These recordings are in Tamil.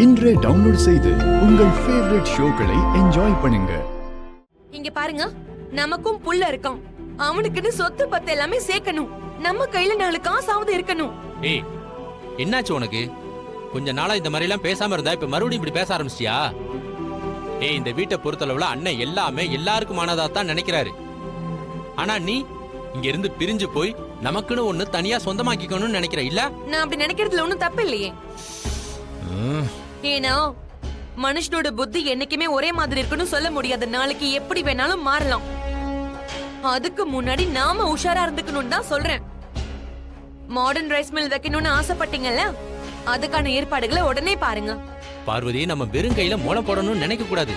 இன்றே டவுன்லோட் செய்து உங்கள் ஃபேவரட் ஷோக்களை என்ஜாய் பண்ணுங்க. இங்க பாருங்க, நமக்கும் புள்ள இருக்கான். அவனுக்குன்னு சொத்து பத்து எல்லாமே சேர்க்கணும். நம்ம கையில 4 காசாவது இருக்கணும். ஏய், என்னாச்சு உனக்கு? கொஞ்ச நாளா இந்த மாதிரி எல்லாம் பேசாம இருந்தா இப்ப மறுபடியும் இப்படி பேச ஆரம்பிச்சியா? ஏய், இந்த வீட்டை பொறுத்தளவுல அண்ணன் எல்லாமே எல்லாருக்குமானதா தான் நினைக்கிறாரு. ஆனா நீ இங்க இருந்து பிரிஞ்சு போய் நமக்குன்னு ஒண்ணு தனியா சொந்தமாக்கிக்கணும்னு நினைக்கிற இல்ல? நான் அப்படி நினைக்கிறதுல ஒண்ணும் தப்பு இல்லையே. ஏன்னா மனுஷனோட புத்தி என்னைக்குமே ஒரே மாதிரி இருக்குன்னு சொல்ல முடியாது. நாளைக்கு எப்படி வேணாலும் மாறலாம். அதுக்கு முன்னாடி நாம உஷாரா இருந்துக்கணும்னு தான் சொல்றேன். மாடர்ன் ரைஸ் மில் வைக்கணும்னு ஆசைப்பட்டீங்கல்ல, அதுக்கான ஏற்பாடுகளை உடனே பாருங்க. பார்வதி, நம்ம வெறும் கையில முளை போடணும்னு நினைக்க கூடாது.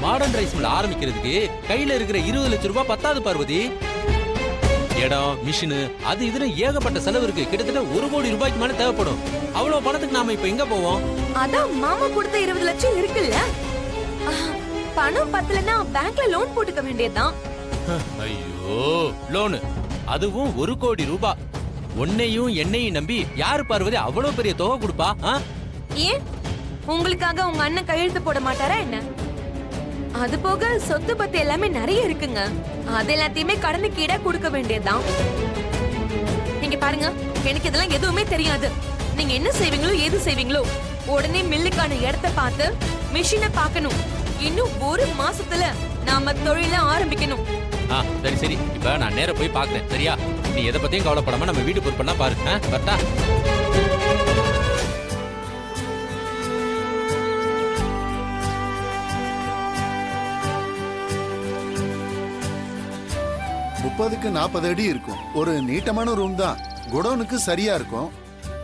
மாடர்ன் ரைஸ் மில் ஆரம்பிக்கிறதுக்கு கையில இருக்கிற 20 லட்சம் ரூபாய் பத்தாது பார்வதி. இடம், மிஷினு, அது இதுன்னு ஏகப்பட்ட செலவு இருக்கு. கிட்டத்தட்ட 1 கோடி ரூபாய்க்கு மேல தேவைப்படும். அவ்வளவு பணத்துக்கு நாம இப்ப எங்க போவோம்? அதான் மாமா கொடுத்த 20 லட்சம் இருக்குல்ல, பணம் பத்தலன்னா பேங்க்ல லோன் போட்டுக்க வேண்டியதுதான். ஐயோ, லோனு, அதுவும் 1 கோடி ரூபாய். உன்னையும் என்னையும் நம்பி யாரு பார்வதி அவ்வளவு பெரிய தொகை கொடுப்பா? ஏன் உங்களுக்காக உங்க அண்ணன் கையெழுத்து போட மாட்டாரா என்ன? அது போக சொத்து பத்து எல்லாமே நிறைய இருக்குங்க. அது எல்லாத்தையுமே கடனுக்கு ஈடா கொடுக்க வேண்டியதுதான். நீங்க பாருங்க, எனக்கு இதெல்லாம் எதுவுமே தெரியாது. நீங்க என்ன செய்வீங்களோ ஏது செய்வீங்களோ உடனே மில்லுக்கான இடத்தை பார்த்து மிஷினை பார்க்கணும். இன்னும் 1 மாசத்துல நாம தொழில ஆரம்பிக்கணும். சரி சரி, இப்ப நான் நேர போய் பாக்குறேன். சரியா? நீ எதை பத்தியும் கவலைப்படாம நம்ம வீட்டு பொறுப்பா பாரு. கரெக்டா? முப்பதுக்கு 40 அடி இருக்கும். ஒரு நீட்டமான ரூம் தான். குடோனுக்கு சரியா இருக்கும்.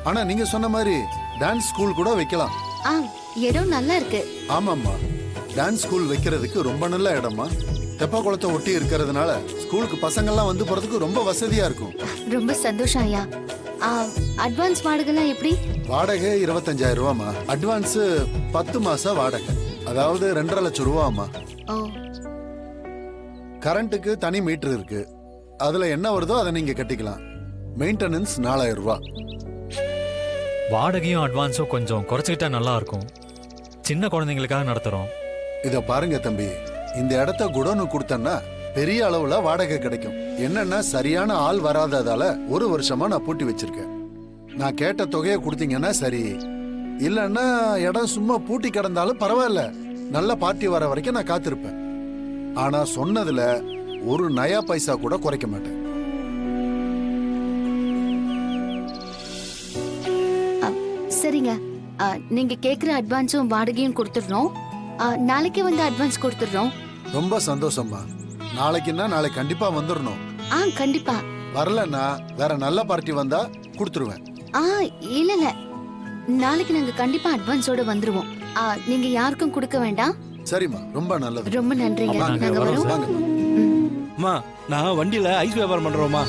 ஆனா நீங்க சொன்ன மாதிரி டான்ஸ் ஸ்கூல் கூட வைக்கலாம். இடம் நல்லா இருக்கு. ஆமாம்மா, டான்ஸ் ஸ்கூல் வைக்கிறதுக்கு ரொம்ப நல்ல இடமா. தெப்ப குளத்தை ஒட்டி இருக்கிறதுனால ஸ்கூலுக்கு பசங்கள்லாம் வந்து போறதுக்கு ரொம்ப வசதியா இருக்கும். ரொம்ப சந்தோஷம் ஐயா. அட்வான்ஸ் வாடகைலாம் எப்படி? வாடகை 25,000 ரூபாமா. அட்வான்ஸ் 10 மாசம் வாடகை, அதாவது 2.5 லட்சம் ரூபாமா. ஓ. கரண்ட்டுக்கு தனி மீட்டர் இருக்கு. அதுல என்ன வருதோ அதை நீங்க கட்டிக்கலாம். மெயின்டெனன்ஸ் 4,000 ரூபாய். வாடகையும் அட்வான்ஸும் கொஞ்சம் குறைச்சிக்கிட்டா நல்லா இருக்கும். சின்ன குழந்தைங்களுக்காக நடத்துறோம். இத பாருங்க தம்பி, இந்த இடத்த குடோனு கொடுத்தேன்னா பெரிய அளவுல வாடகை கிடைக்கும். என்னன்னா சரியான ஆள் வராததால 1 வருஷமா நான் பூட்டி வச்சிருக்கேன். நான் கேட்ட தொகையை கொடுத்தீங்கன்னா சரி, இல்லன்னா இடம் சும்மா பூட்டி கிடந்தாலும் பரவாயில்ல. நல்ல பார்ட்டி வர வரைக்கும் நான் காத்திருப்பேன். ஆனா சொன்னதுல 1 நயா பைசா கூட குறைக்க மாட்டேன். சரிங்க, நீங்க கேக்குற அட்வான்ஸும் வாடகையும் கொடுத்துடுறோம். நாளைக்கு வந்து அட்வான்ஸ் கொடுத்துடுறோம். ரொம்ப சந்தோஷம்மா. நாளைக்குன்னா நாளைக்கு கண்டிப்பா வந்துடணும். கண்டிப்பா. வரலன்னா வேற நல்ல பார்ட்டி வந்தா கொடுத்துருவேன். இல்ல இல்ல, நாளைக்கு நாங்க கண்டிப்பா அட்வான்ஸோட வந்துருவோம். நீங்க யாருக்கும் கொடுக்க வேண்டாம். சரிம்மா, ரொம்ப நல்லது. ரொம்ப நன்றிங்க. நாங்க வரோம். அம்மா, நான் வண்டியில ஐஸ் வியாபாரம் பண்றோமா.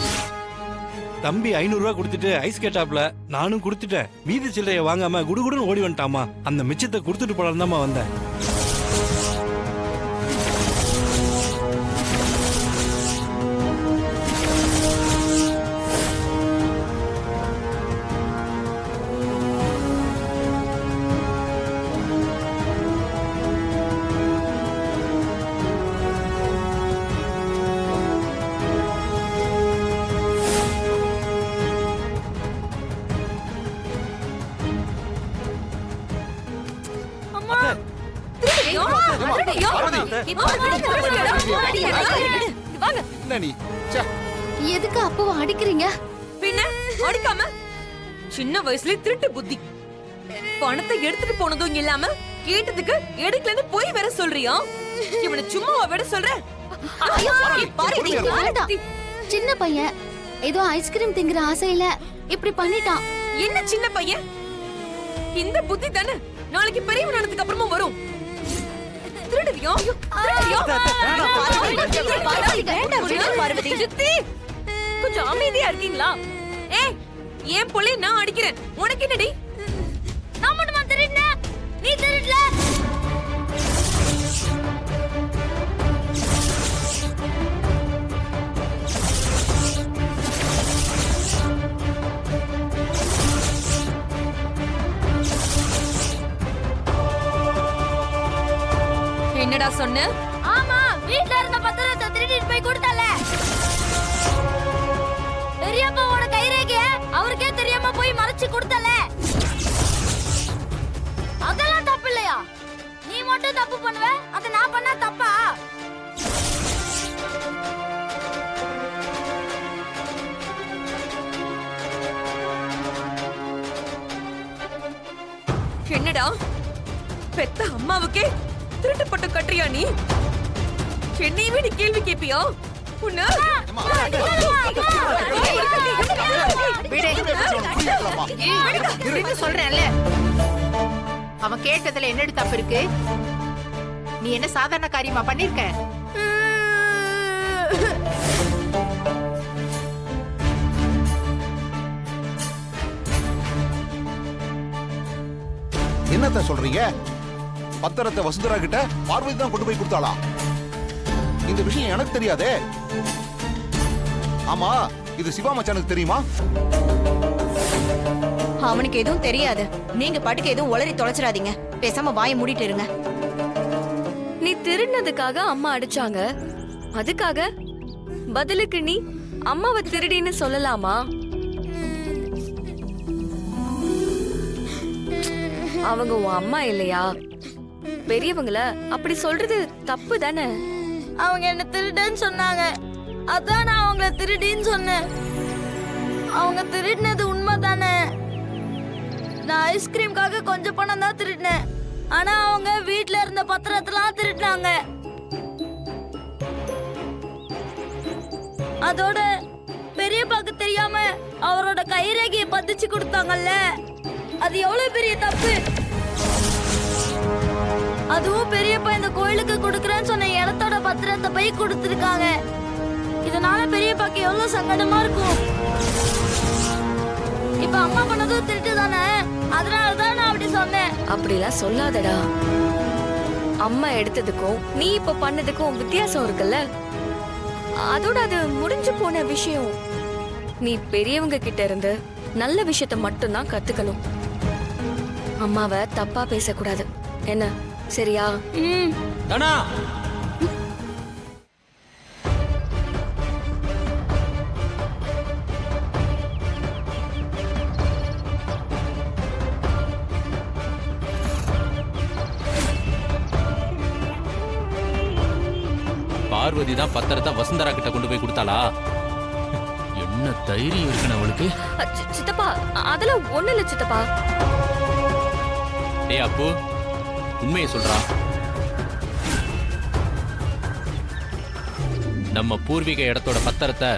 தம்பி 500 ரூபாய் கொடுத்துட்டு ஐஸ் கேட்டாப்ல, நானும் கொடுத்துட்டேன். மீதி சில்லறைய வாங்காம குடுகுடுன்னு ஓடி வந்துட்டாமா. அந்த மிச்சத்தை கொடுத்துட்டு போலாம் தான்மா வந்தேன். எதுக்கு அப்போ அடிக்கிறீங்க? பின்ன அடிக்காம சின்ன வயசுல திருட்டு புத்தி. பணத்தை எடுத்துட்டு போனதும் இல்லாம கேட்டதுக்கு எடுக்கலன்னு போய் வேற சொல்றியா? இவனை சும்மாவா விட சொல்ற? சின்ன பையன் ஏதோ ஐஸ்கிரீம் திங்கிற ஆசையில இப்படி பண்ணிட்டான். என்ன சின்ன பையன்? இந்த புத்தி தானே நாளைக்கு பெரியவன் ஆனதுக்கு அப்புறமும் வரும். திருடுவியோ? கொஞ்சம் அமைதியா இருக்கீங்களா? ஏய், என் புள்ளை நான் அடிக்கிறேன், உனக்கு என்னடி? நான் மட்டுமா திருடுன? நீ திருடல. என்னடா சொன்ன? ஆமா, வீட்ல இருந்த பத்திரத்தை திருடிட்டு போய் கொடுத்தால. பெரியப்பாவோட கைரேகைய அவருக்கே தெரியாம போய் மறைச்சு கொடுத்தால. அதெல்லாம் தப்பு இல்லையா? நீ மட்டும் தப்பு பண்ணுவ, அத நான் பண்ணா தப்பா? என்னடா பெத்த அம்மாவுக்கே திருட்டு பட்டு கட்டுறியா நீ? என்னையுமே நீ கேள்வி கேப்பியா? உன்ன சொல்றேன்ல, அவன் கேட்டதுல என்னடி தப்பு இருக்கு? நீ என்ன சாதாரண காரியமா பண்ணிருக்க? என்னத்த சொல்றீங்க? பத்திரத்தை வசுந்தரா கிட்ட பார்வதி தான் கொண்டு போய் கொடுத்தாளா? இந்த விஷயம் எனக்கு தெரியாதே. ஆமா, இது சிவா மச்சானுக்கு தெரியுமா? அவனுக்கு எதுவும் தெரியாது. நீங்க பாட்டுக்கு எதுவும் உளறி தொலைச்சிடாதீங்க. பேசாம வாயை மூடிட்டு இருங்க. நீ திருடினதுக்காக அம்மா அடிச்சாங்க. அதுக்காக பதிலுக்கு நீ அம்மாவை திருடின்னு சொல்லலாமா? அவங்க உன் அம்மா இல்லையா? பெரியவங்கள அப்படி சொல்றது தப்பு தானே? அவங்க என்ன திருடுன்னு சொன்னாங்க, அதான் நான் அவங்கள திருடின்னு சொன்னேன். அவங்க திருடினது உண்மைதானே. நான் ஐஸ்கிரீம்காக கொஞ்சம் பணம் தான் திருடினேன். ஆனா அவங்க வீட்ல இருந்த பத்திரத்தெல்லாம் திருடினாங்க. அதோட பெரியப்பாக்கு தெரியாம அவரோட கைரேகையை பதிச்சு கொடுத்தாங்கல்ல, அது எவ்வளவு பெரிய தப்பு. அதுவும் பெரியப்பா இந்த கோயிலுக்கு கொடுக்கறேன்னு சொன்ன இடத்தோட பத்திரத்தை போய் கொடுத்துருக்காங்க. இதனால பெரியப்பாக்கு எவ்வளவு சங்கடமா இருக்கும். இப்ப அம்மா பண்ணதும் திருட்டு தானே, அதனாலதான் நான் அப்படி சொன்னேன். அப்படிலாம் சொல்லாதடா. அம்மா எடுத்ததுக்கும் நீ இப்ப பண்ணதுக்கும் வித்தியாசம் இருக்குல்ல. அதோட அது முடிஞ்சு போன விஷயம். நீ பெரியவங்க கிட்ட இருந்து நல்ல விஷயத்த மட்டும்தான் கத்துக்கணும். அம்மாவை தப்பா பேசக்கூடாது. என்ன, சரியா? தனா, பார்வதி தான் பத்திரத்தை வசுந்தரா கிட்ட கொண்டு போய் கொடுத்தாளா? என்ன தைரியம் இருக்குன்னு அவளுக்கு? சித்தப்பா, அதெல்லாம் ஒண்ணு இல்ல சித்தப்பா. டேய் அப்பு, உண்மையை சொல்றா. நம்ம பூர்வீக இடத்தோட பத்திரத்தை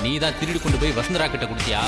நீ தான் திருடி கொண்டு போய் வசுந்தரா கிட்ட கொடுத்தியா?